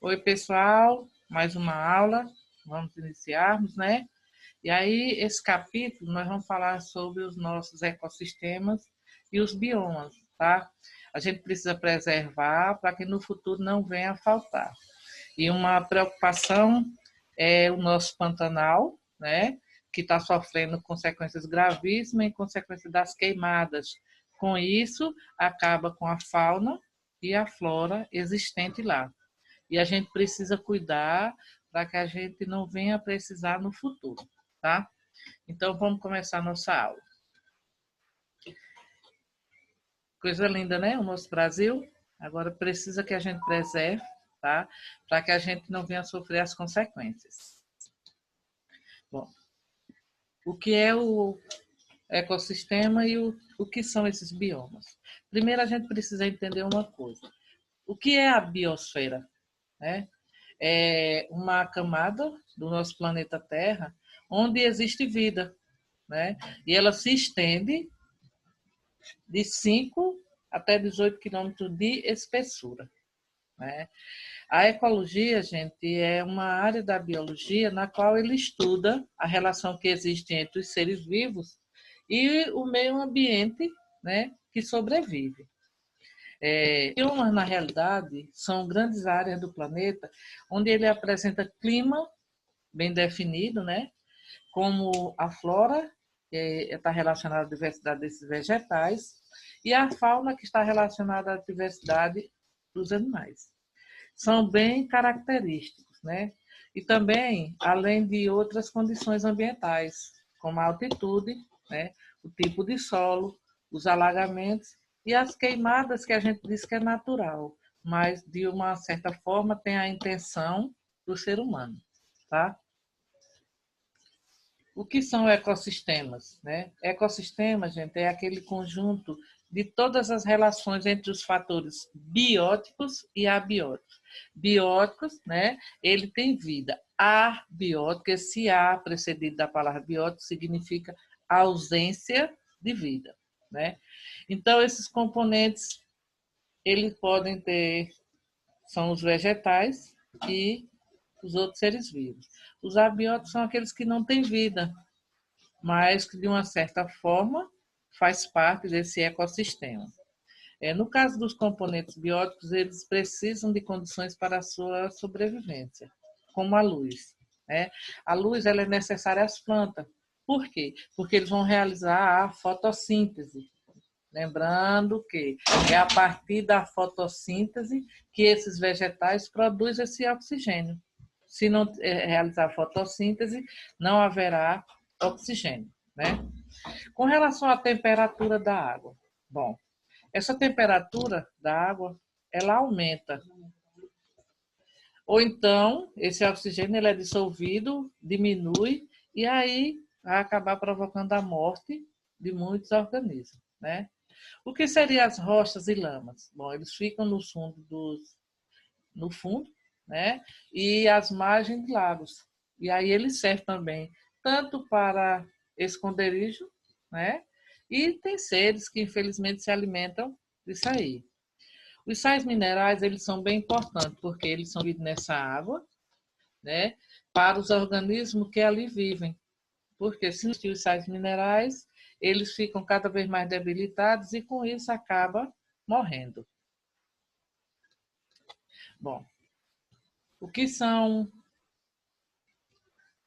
Oi, pessoal, mais uma aula, vamos iniciarmos, né? E aí, esse capítulo, nós vamos falar sobre os nossos ecossistemas e os biomas, tá? A gente precisa preservar para que no futuro não venha a faltar. E uma preocupação é o nosso Pantanal, né? Que está sofrendo consequências gravíssimas em consequência das queimadas. Com isso, acaba com a fauna e a flora existente lá. E a gente precisa cuidar para que a gente não venha precisar no futuro, tá? Então, vamos começar a nossa aula. Coisa linda, né? O nosso Brasil. Agora precisa que a gente preserve, tá? Para que a gente não venha sofrer as consequências. Bom, o que é o ecossistema e o que são esses biomas? Primeiro, a gente precisa entender uma coisa. O que é a biosfera? Né? É uma camada do nosso planeta Terra onde existe vida, né? E ela se estende de 5 até 18 quilômetros de espessura, né? A ecologia, gente, é uma área da biologia na qual ele estuda a relação que existe entre os seres vivos e o meio ambiente, né, que sobrevive. Biomas, na realidade, são grandes áreas do planeta onde ele apresenta clima bem definido, né, como a flora, que está relacionada à diversidade desses vegetais, e a fauna, que está relacionada à diversidade dos animais. São bem característicos, né? E também, além de outras condições ambientais, como a altitude, né? O tipo de solo, os alagamentos e as queimadas, que a gente diz que é natural, mas de uma certa forma tem a intenção do ser humano, tá? O que são ecossistemas? Né? Ecossistema, gente, é aquele conjunto de todas as relações entre os fatores bióticos e abióticos. Bióticos, né? Ele tem vida. Abiótico, esse A precedido da palavra biótico significa ausência de vida, né? Então, esses componentes, eles podem ter, são os vegetais e os outros seres vivos. Os abióticos são aqueles que não têm vida, mas que de uma certa forma faz parte desse ecossistema. No caso dos componentes bióticos, eles precisam de condições para a sua sobrevivência, como a luz. Né? A luz ela é necessária às plantas. Por quê? Porque eles vão realizar a fotossíntese. Lembrando que é a partir da fotossíntese que esses vegetais produzem esse oxigênio. Se não realizar a fotossíntese, não haverá oxigênio, né? Com relação à temperatura da água, bom, essa temperatura da água, ela aumenta. Ou então, esse oxigênio ele é dissolvido, diminui, e aí vai acabar provocando a morte de muitos organismos, né? O que seriam as rochas e lamas? Bom, eles ficam no fundo, né? E as margens de lagos. E aí eles servem também tanto para esconderijo, né? E tem seres que infelizmente se alimentam disso aí. Os sais minerais, eles são bem importantes, porque eles são vividos nessa água, né? Para os organismos que ali vivem. Porque se não existir os sais minerais, eles ficam cada vez mais debilitados e com isso acaba morrendo. Bom, o que são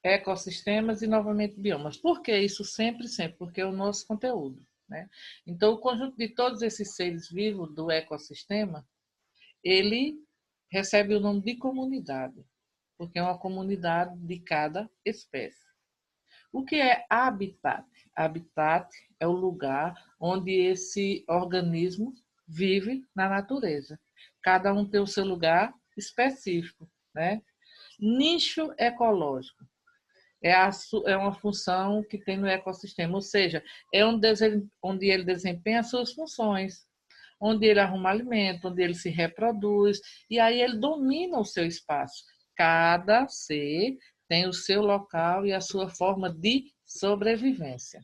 ecossistemas e, novamente, biomas? Por que isso sempre, sempre? Porque é o nosso conteúdo. Né? Então, o conjunto de todos esses seres vivos do ecossistema, ele recebe o nome de comunidade, porque é uma comunidade de cada espécie. O que é habitat? Habitat é o lugar onde esse organismo vive na natureza. Cada um tem o seu lugar específico, né? Nicho ecológico é uma função que tem no ecossistema, ou seja, é onde ele desempenha as suas funções, onde ele arruma alimento, onde ele se reproduz, e aí ele domina o seu espaço. Cada ser tem o seu local e a sua forma de sobrevivência.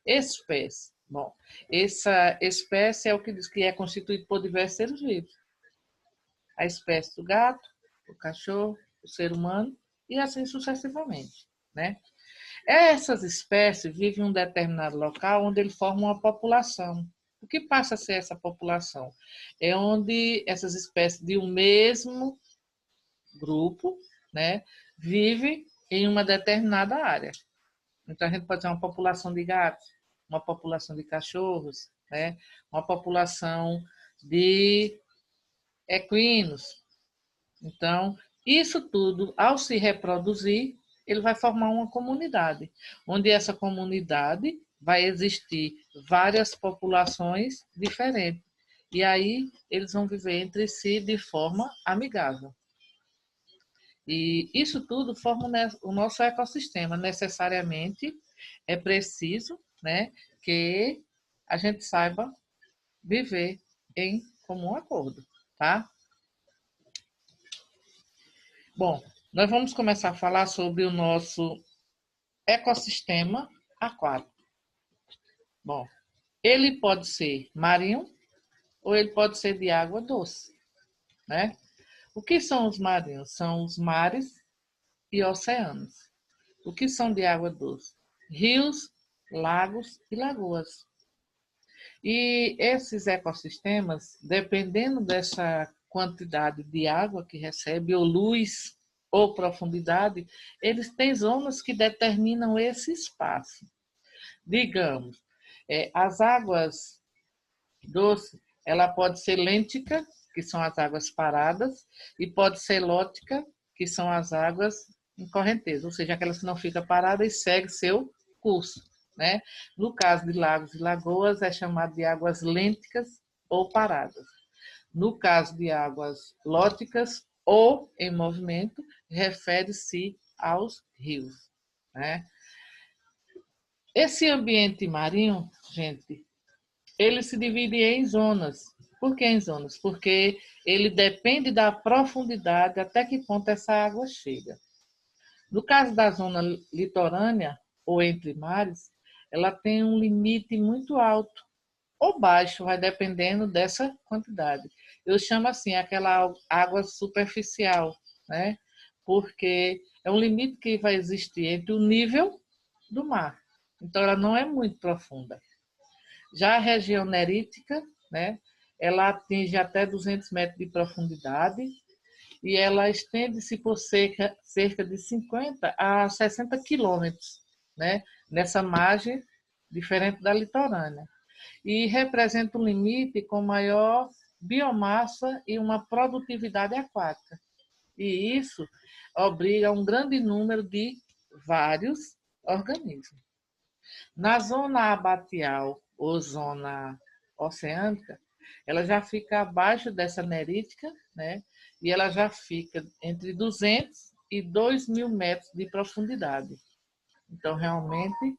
Espécie. Bom, essa espécie é o que diz que é constituído por diversos seres vivos. a espécie do gato, o cachorro, o ser humano e assim sucessivamente, né? Essas espécies vivem em um determinado local onde eles formam uma população. O que passa a ser essa população? É onde essas espécies de um mesmo grupo, né, vivem em uma determinada área. Então, a gente pode ter uma população de gatos, uma população de cachorros, né, uma população de equinos. Então, isso tudo, ao se reproduzir, ele vai formar uma comunidade, onde essa comunidade vai existir várias populações diferentes. E aí eles vão viver entre si de forma amigável. E isso tudo forma o nosso ecossistema. Necessariamente é preciso, né, que a gente saiba viver em comum acordo, tá? Bom, nós vamos começar a falar sobre o nosso ecossistema aquático. Bom, ele pode ser marinho ou ele pode ser de água doce, né? O que são os marinhos? São os mares e oceanos. O que são de água doce? Rios, lagos e lagoas. E esses ecossistemas, dependendo dessa quantidade de água que recebe, ou luz, ou profundidade, eles têm zonas que determinam esse espaço. Digamos, as águas doces, ela pode ser lêntica, que são as águas paradas, e pode ser lótica, que são as águas em correnteza, ou seja, aquelas que não ficam paradas e seguem seu curso, né? No caso de lagos e lagoas, é chamado de águas lênticas ou paradas. No caso de águas lóticas ou em movimento, refere-se aos rios, né? Esse ambiente marinho, gente, ele se divide em zonas. Por que em zonas? Porque ele depende da profundidade até que ponto essa água chega. No caso da zona litorânea, ou entre mares, ela tem um limite muito alto ou baixo, vai dependendo dessa quantidade. Eu chamo assim, aquela água superficial, né? Porque é um limite que vai existir entre o nível do mar. Então, ela não é muito profunda. Já a região nerítica, né? Ela atinge até 200 metros de profundidade e ela estende-se por cerca de 50 a 60 quilômetros, né? Nessa margem diferente da litorânea. E representa um limite com maior biomassa e uma produtividade aquática. E isso obriga a um grande número de vários organismos. Na zona abacial ou zona oceânica, ela já fica abaixo dessa nerítica, né? E ela já fica entre 200 e 2.000 metros de profundidade. Então, realmente,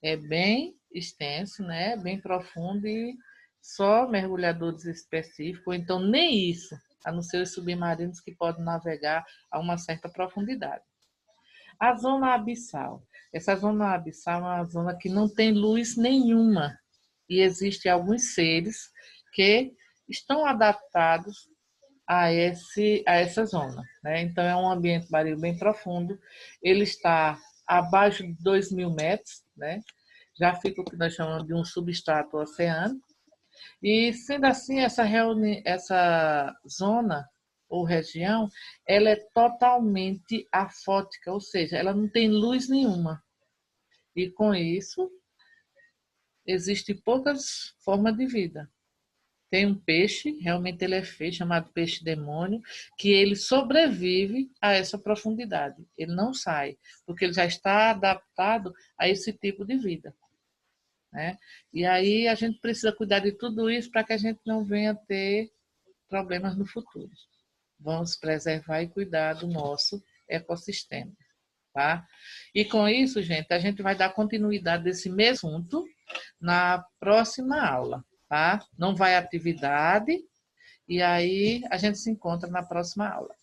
é bem extenso, né? Bem profundo e só mergulhadores específicos, ou então nem isso, a não ser os submarinos que podem navegar a uma certa profundidade. A zona abissal. Essa zona abissal é uma zona que não tem luz nenhuma e existem alguns seres que estão adaptados a essa zona, né? Então, é um ambiente marinho bem profundo, ele está abaixo de 2.000 metros, né? Já fica o que nós chamamos de um substrato oceânico, e sendo assim, essa zona ou região, ela é totalmente afótica, ou seja, ela não tem luz nenhuma. E com isso, existem poucas formas de vida. Tem um peixe, realmente ele é feio, chamado peixe-demônio, que ele sobrevive a essa profundidade. Ele não sai, porque ele já está adaptado a esse tipo de vida, né? E aí a gente precisa cuidar de tudo isso para que a gente não venha ter problemas no futuro. Vamos preservar e cuidar do nosso ecossistema, tá? E com isso, gente, a gente vai dar continuidade desse mesmo assunto na próxima aula, tá? Não vai atividade, e aí a gente se encontra na próxima aula.